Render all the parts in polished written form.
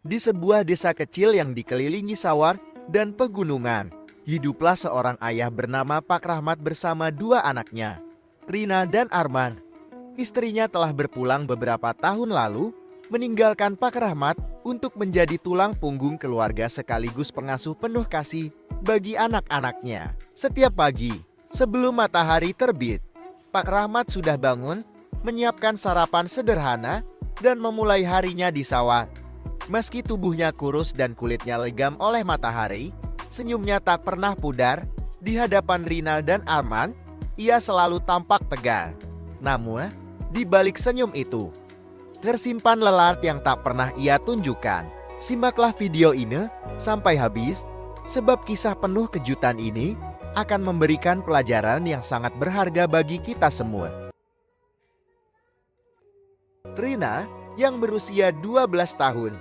Di sebuah desa kecil yang dikelilingi sawah dan pegunungan, hiduplah seorang ayah bernama Pak Rahmat bersama dua anaknya, Rina dan Arman. Istrinya telah berpulang beberapa tahun lalu, meninggalkan Pak Rahmat untuk menjadi tulang punggung keluarga sekaligus pengasuh penuh kasih bagi anak-anaknya. Setiap pagi, sebelum matahari terbit, Pak Rahmat sudah bangun, menyiapkan sarapan sederhana, dan memulai harinya di sawah. Meski tubuhnya kurus dan kulitnya legam oleh matahari, senyumnya tak pernah pudar. Di hadapan Rina dan Arman, ia selalu tampak tegar. Namun, di balik senyum itu, tersimpan lelah yang tak pernah ia tunjukkan. Simaklah video ini sampai habis, sebab kisah penuh kejutan ini akan memberikan pelajaran yang sangat berharga bagi kita semua. Rina, yang berusia 12 tahun,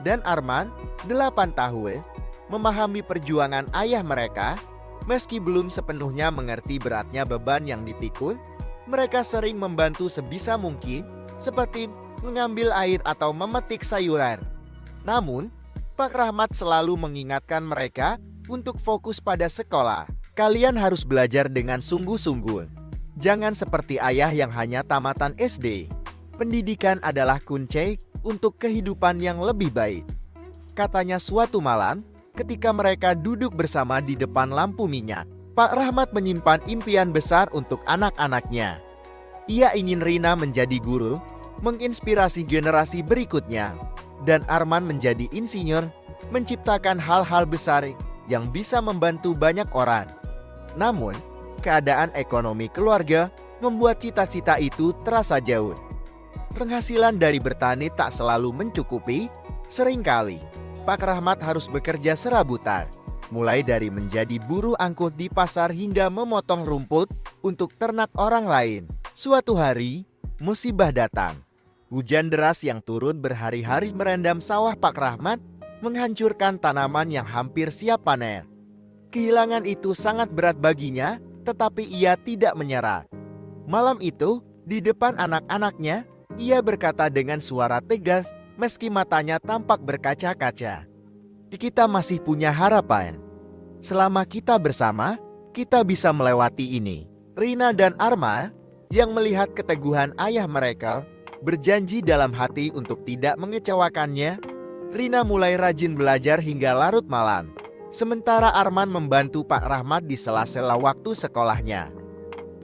dan Arman, 8 tahun, memahami perjuangan ayah mereka. Meski belum sepenuhnya mengerti beratnya beban yang dipikul, mereka sering membantu sebisa mungkin, seperti mengambil air atau memetik sayuran. Namun, Pak Rahmat selalu mengingatkan mereka untuk fokus pada sekolah. Kalian harus belajar dengan sungguh-sungguh. Jangan seperti ayah yang hanya tamatan SD. Pendidikan adalah kunci untuk kehidupan yang lebih baik, katanya suatu malam ketika mereka duduk bersama di depan lampu minyak. Pak Rahmat menyimpan impian besar untuk anak-anaknya. Ia ingin Rina menjadi guru, menginspirasi generasi berikutnya, dan Arman menjadi insinyur, menciptakan hal-hal besar yang bisa membantu banyak orang. Namun, keadaan ekonomi keluarga membuat cita-cita itu terasa jauh. Penghasilan dari bertani tak selalu mencukupi. Seringkali, Pak Rahmat harus bekerja serabutan, mulai dari menjadi buruh angkut di pasar hingga memotong rumput untuk ternak orang lain. Suatu hari, musibah datang. Hujan deras yang turun berhari-hari merendam sawah Pak Rahmat, menghancurkan tanaman yang hampir siap panen. Kehilangan itu sangat berat baginya, tetapi ia tidak menyerah. Malam itu, di depan anak-anaknya, ia berkata dengan suara tegas, meski matanya tampak berkaca-kaca. Kita masih punya harapan. Selama kita bersama, kita bisa melewati ini. Rina dan Arman, yang melihat keteguhan ayah mereka, berjanji dalam hati untuk tidak mengecewakannya. Rina mulai rajin belajar hingga larut malam. Sementara Arman membantu Pak Rahmat di sela-sela waktu sekolahnya.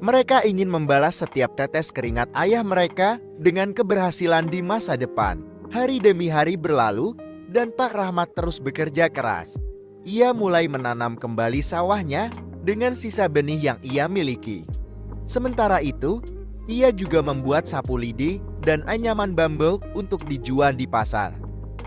Mereka ingin membalas setiap tetes keringat ayah mereka dengan keberhasilan di masa depan. Hari demi hari berlalu, dan Pak Rahmat terus bekerja keras. Ia mulai menanam kembali sawahnya dengan sisa benih yang ia miliki. Sementara itu, ia juga membuat sapu lidi dan anyaman bambu untuk dijual di pasar.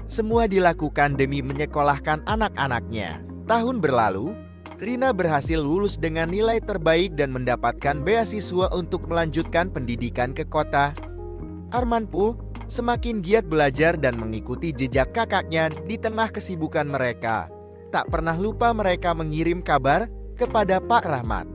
Semua dilakukan demi menyekolahkan anak-anaknya. Tahun berlalu, Rina berhasil lulus dengan nilai terbaik dan mendapatkan beasiswa untuk melanjutkan pendidikan ke kota. Arman pun semakin giat belajar dan mengikuti jejak kakaknya di tengah kesibukan mereka. Tak pernah lupa mereka mengirim kabar kepada Pak Rahmat,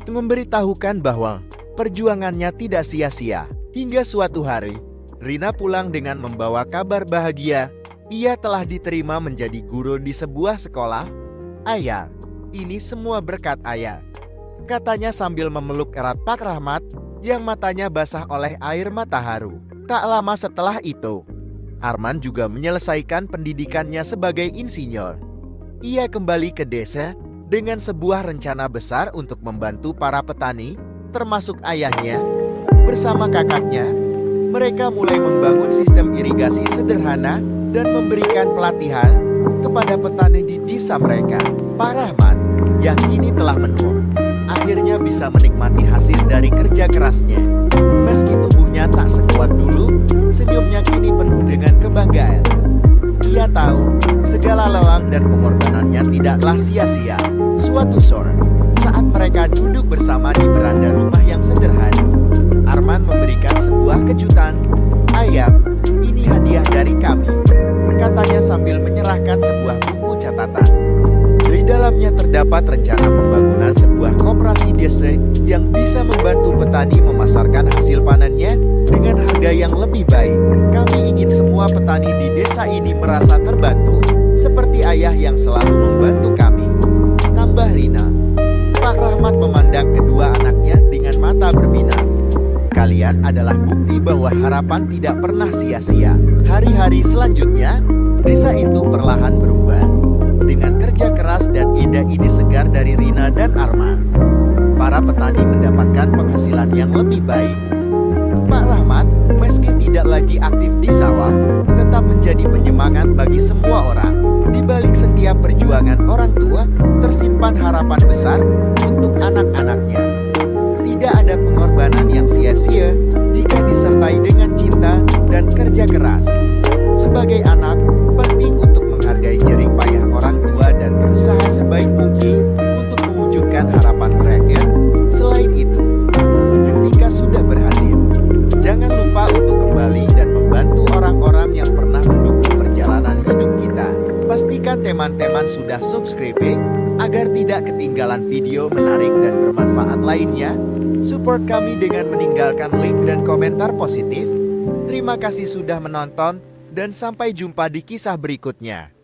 memberitahukan bahwa perjuangannya tidak sia-sia. Hingga suatu hari, Rina pulang dengan membawa kabar bahagia. Ia telah diterima menjadi guru di sebuah sekolah. Ayah, ini semua berkat ayah, katanya sambil memeluk erat Pak Rahmat yang matanya basah oleh air mata haru. Tak lama setelah itu, Arman juga menyelesaikan pendidikannya sebagai insinyur. Ia kembali ke desa dengan sebuah rencana besar untuk membantu para petani, termasuk ayahnya. Bersama kakaknya, mereka mulai membangun sistem irigasi sederhana dan memberikan pelatihan kepada petani di desa mereka. Pak Rahmat, yang kini telah menua, akhirnya bisa menikmati hasil dari kerja kerasnya. Meski tubuhnya tak sekuat dulu, senyumnya kini penuh dengan kebanggaan. Ia tahu, segala lelah dan pengorbanannya tidaklah sia-sia. Suatu sore, saat mereka duduk bersama di beranda rumah yang sederhana, Arman memberikan sebuah kejutan. Ayah, ini hadiah dari kami, katanya sambil menyerahkan sebuah buku catatan. Di dalam Setidaknya terdapat rencana pembangunan sebuah koperasi desa yang bisa membantu petani memasarkan hasil panennya dengan harga yang lebih baik. Kami ingin semua petani di desa ini merasa terbantu, seperti ayah yang selalu membantu kami. Tambah Rina. Pak Rahmat memandang kedua anaknya dengan mata berbinar. Kalian adalah bukti bahwa harapan tidak pernah sia-sia. Hari-hari selanjutnya, desa itu perlahan berubah. Dengan kerja keras dan ide-ide segar dari Rina dan Arman, para petani mendapatkan penghasilan yang lebih baik. Pak Rahmat, meski tidak lagi aktif di sawah, tetap menjadi penyemangat bagi semua orang. Di balik setiap perjuangan orang tua, tersimpan harapan besar untuk anak-anaknya. Tidak ada pengorbanan yang sia-sia jika disertai dengan cinta dan kerja keras. Sebagai anak, penting untuk menghargai jerih payah orang tua dan berusaha sebaik mungkin untuk mewujudkan harapan mereka. Selain itu, ketika sudah berhasil, jangan lupa untuk kembali dan membantu orang-orang yang pernah mendukung perjalanan hidup kita. Pastikan teman-teman sudah subscribe agar tidak ketinggalan video menarik dan bermanfaat lainnya. Support kami dengan meninggalkan like dan komentar positif. Terima kasih sudah menonton dan sampai jumpa di kisah berikutnya.